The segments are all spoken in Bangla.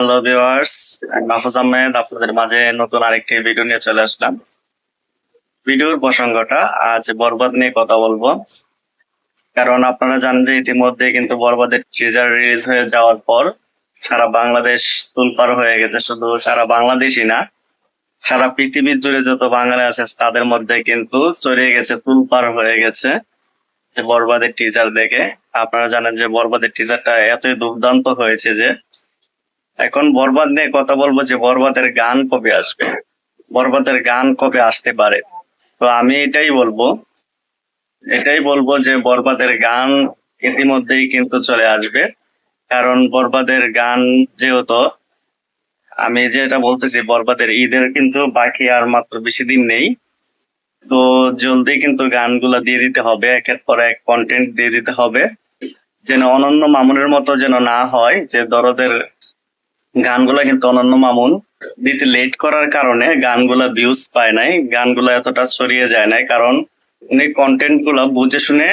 হ্যালো ভিউয়ার্স, আমি মাহফুজ আহমেদ আপনাদের মাঝে নতুন আরেকটি ভিডিও নিয়ে চলে আসলাম। ভিডিওর প্রসঙ্গটা আজ বরবাদ নিয়ে কথা বলবো। কারণ আপনারা জানেন যে ইতিমধ্যে কিন্তু বরবাদের টিজার রিলিজ হয়ে যাওয়ার পর সারা বাংলাদেশ তোলপাড় হয়ে গেছে। শুধু সারা বাংলাদেশই না, সারা পৃথিবীর জুড়ে যত বাঙালি আছে তাদের মধ্যে কিন্তু ছড়িয়ে গেছে, তোলপাড় হয়ে গেছে যে বরবাদের টিজার দেখে। আপনারা জানেন যে বরবাদের টিজারটা এতই দুর্দান্ত হয়েছে যে এখন বরবাদ নিয়ে কথা বলবো যে বরবাদের গান কবে আসবে, বরবাদের গান কবে আসতে পারে। তো আমি এটাই বলবো যে বরবাদের গান ইতিমধ্যেই কিন্তু চলে আসবে। কারণ বরবাদের গান যেহেতু, আমি যেটা বলতেছি, বরবাদের ঈদের কিন্তু বাকি আর মাত্র বেশি দিন নেই। তো জলদি কিন্তু গানগুলা দিয়ে দিতে হবে, একের পর এক কন্টেন্ট দিয়ে দিতে হবে, যেন অনন্য মামুনের মতো যেন না হয় যে দরদের গানগুলা কিন্তু অনন্য মামুন দিতে লেট করার কারণে গানগুলা ভিউজ পায় নাই, গানগুলা এতটা ছড়িয়ে যায় নাই, কারণ উনি কন্টেন্ট গুলা বুঝে শুনে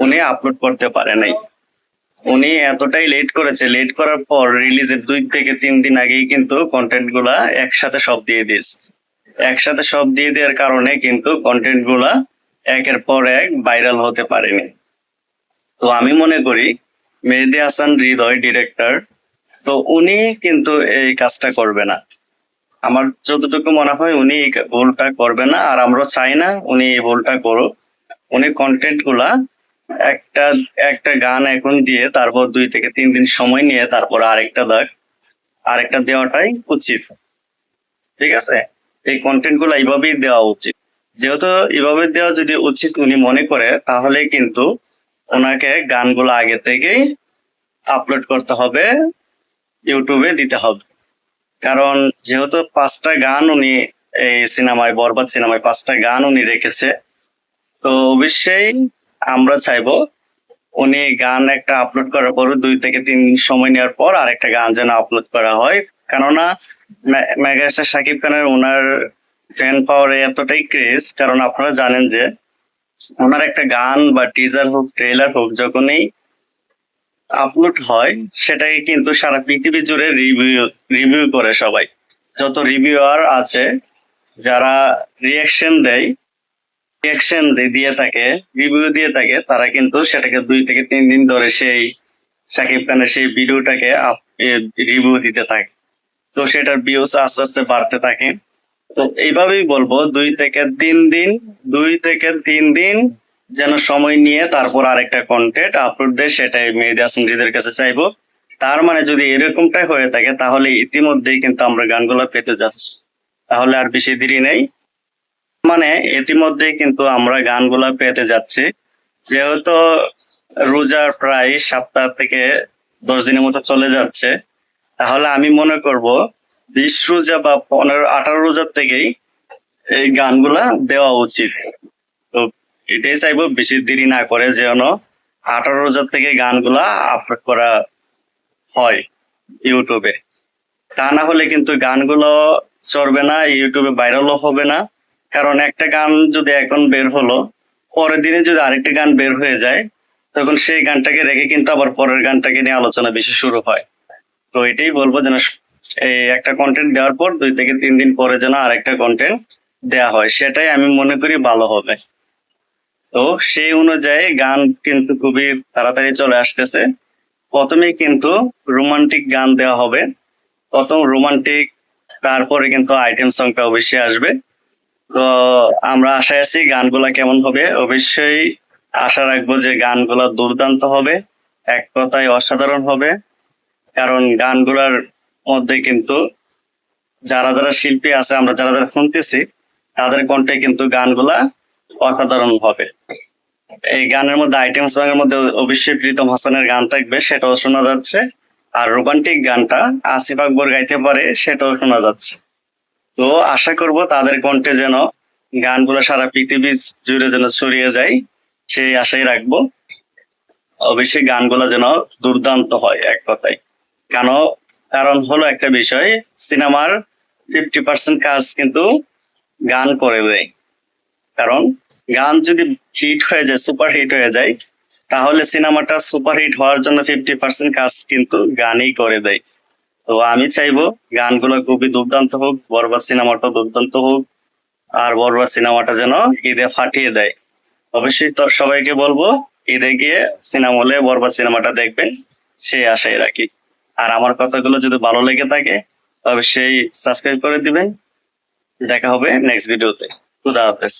উনি আপলোড করতে পারে নাই। উনি এতটাই লেট করেছে, লেট করার পর রিলিজের 2 থেকে 3 দিন আগেই কিন্তু কন্টেন্ট গুলা একসাথে সব দিয়ে দিয়েছে। একসাথে সব দিয়ে দেওয়ার কারণে কিন্তু কন্টেন্ট গুলা একের পর এক ভাইরাল হতে পারেনি। তো আমি মনে করি মেহেদী হাসান হৃদয় ডিরেক্টর, তো উনি কিন্তু এই কাজটা করবে না। আমার যতটুকু মনে হয় উনি এই ভুলটা করবে না, আর আমরা চাই না উনি এই ভুলটা করুক। উনি কন্টেন্ট গুলা একটা একটা গান এখন দিয়ে তারপর 2 থেকে 3 দিন সময় নিয়ে তারপর আরেকটা দেওয়াটাই উচিত। ঠিক আছে, এই কন্টেন্ট গুলা এইভাবেই দেওয়া উচিত। যেহেতু এভাবে দেওয়া যদি উচিত উনি মনে করে, তাহলে কিন্তু ওনাকে গানগুলো আগে থেকেই আপলোড করতে হবে, ইউটিউবে দিতে হবে। কারণ যেহেতু 5টা গান উনি এই সিনেমায়, বরবাদ সিনেমায় 5টা গান উনি রেখেছে, তো অবশ্যই আমরা চাইবো উনি গান একটা আপলোড করার পর 2 থেকে 3 দিন সময় নেওয়ার পর আরেকটা গান যেন আপলোড করা হয়। কেননা মেগাস্টার শাকিব খানের ওনার ফ্যান পাওয়ার এতটাই ক্রেজ, কারণ আপনারা জানেন যে ওনার একটা গান বা টিজার হোক, ট্রেলার হোক, যখনই আপলোড হয় সেটাকে কিন্তু সারা পৃথিবী জুড়ে রিভিউ রিভিউ করে সবাই। যত রিভিউয়ার আছে যারা রিয়াকশন দেয়, রিয়াকশন দিয়ে থাকে, রিভিউ দিয়ে থাকে, তারা কিন্তু সেটাকে 2 থেকে 3 দিন ধরে সেই শাকিব খানের সেই ভিডিওটাকে রিভিউ দিতে থাকে। তো সেটার ভিউজ আস্তে আস্তে বাড়তে থাকে। তো এইভাবেই বলবো 2 থেকে 3 দিন যেন সময় নিয়ে তারপর আরেকটা কন্টেন্ট আপলোড দেয়, সেটাই মেহেদী হাসান হৃদয়ের কাছে চাইবো। তার মানে যদি এরকমটাই হয়ে থাকে তাহলে ইতিমধ্যেই কিন্তু আমরা গানগুলো পেতে যাচ্ছি, তাহলে আর বেশি দেরি নেই। মানে ইতিমধ্যেই কিন্তু আমরা গানগুলা পেতে যাচ্ছি। যেহেতু রোজার প্রায় 7 থেকে 10 দিনের মতো চলে যাচ্ছে, তাহলে আমি মনে করব 20 রোজা বা 15-18 রোজার থেকেই এই গানগুলা দেওয়া উচিত। তো এটাই চাইবো বেশি দেরি না করে যেন 18 রোজার থেকে গানগুলা আপলোড করা হয় ইউটিউবে। তা না হলে কিন্তু গানগুলো চলবে না, ইউটিউবে ভাইরালও হবে না। কারণ একটা গান যদি এখন বের হলো, পরের দিনে যদি আরেকটা গান বের হয়ে যায়, তখন সেই গানটাকে রেখে কিন্তু আবার পরের গানটাকে নিয়ে আলোচনা বেশি শুরু হয়। তো এটাই বলবো যেন এই একটা কন্টেন্ট দেওয়ার পর 2 থেকে 3 দিন পরে যেন আরেকটা কন্টেন্ট দেয়া হয়, সেটাই আমি মনে করি ভালো হবে। তো সেই অনুযায়ী গান কিন্তু খুবই তাড়াতাড়ি চলে আসতেছে। প্রথমেই কিন্তু রোমান্টিক গান দেওয়া হবে, প্রথম রোমান্টিক, তারপরে কিন্তু আইটেম সংটা অবশ্যই আসবে। তো আমরা আশায় আছি গানগুলা কেমন হবে। অবশ্যই আশা রাখবো যে গানগুলা দুর্দান্ত হবে, এক কথায় অসাধারণ হবে। কারণ গানগুলার মধ্যে কিন্তু যারা যারা শিল্পী আছে, আমরা যারা যারা শুনতেছি, তাদের কণ্ঠে কিন্তু গানগুলা অসাধারণ হবে। এই গানের মধ্যে আইটেম সং এর মধ্যে অবশ্যই প্রীতম হাসানের গান থাকবে, সেটাও শোনা যাচ্ছে। আর রোমান্টিক গানটা আসিফ আকবর গাইতে পারে, সেটাও শোনা যাচ্ছে। তো আশা করব তাদের কণ্ঠে যেন গানগুলো সারা পৃথিবী জুড়ে যেন ছড়িয়ে যায়, সেই আশাই রাখবো। অবশ্যই গানগুলো যেন দুর্দান্ত হয়, এক কথায়। কেন, কারণ হলো একটা বিষয়, সিনেমার 50% কাজ কিন্তু গান করে দেয়। কারণ গান যদি হিট হয়ে যায়, সুপার হিট হয়ে যায়, তাহলে সিনেমাটা সুপার হিট হওয়ার জন্য 50% কাজ কিন্তু গানই করে দেয়। তো আমি চাইবো গানগুলো খুবই দুর্দান্ত হোক, বরবাদ সিনেমাটা দুর্দান্ত হোক, আর বরবাদ সিনেমাটা যেন ঈদে ফাটিয়ে দেয়। অবশ্যই তো সবাইকে বলবো ঈদে গিয়ে সিনেমা হলে বরবাদ সিনেমাটা দেখবেন, সেই আশাই রাখি। আর আমার কথাগুলো যদি ভালো লেগে থাকে অবশ্যই সাবস্ক্রাইব করে দিবেন। দেখা হবে নেক্সট ভিডিওতে। খুদা হাফেজ।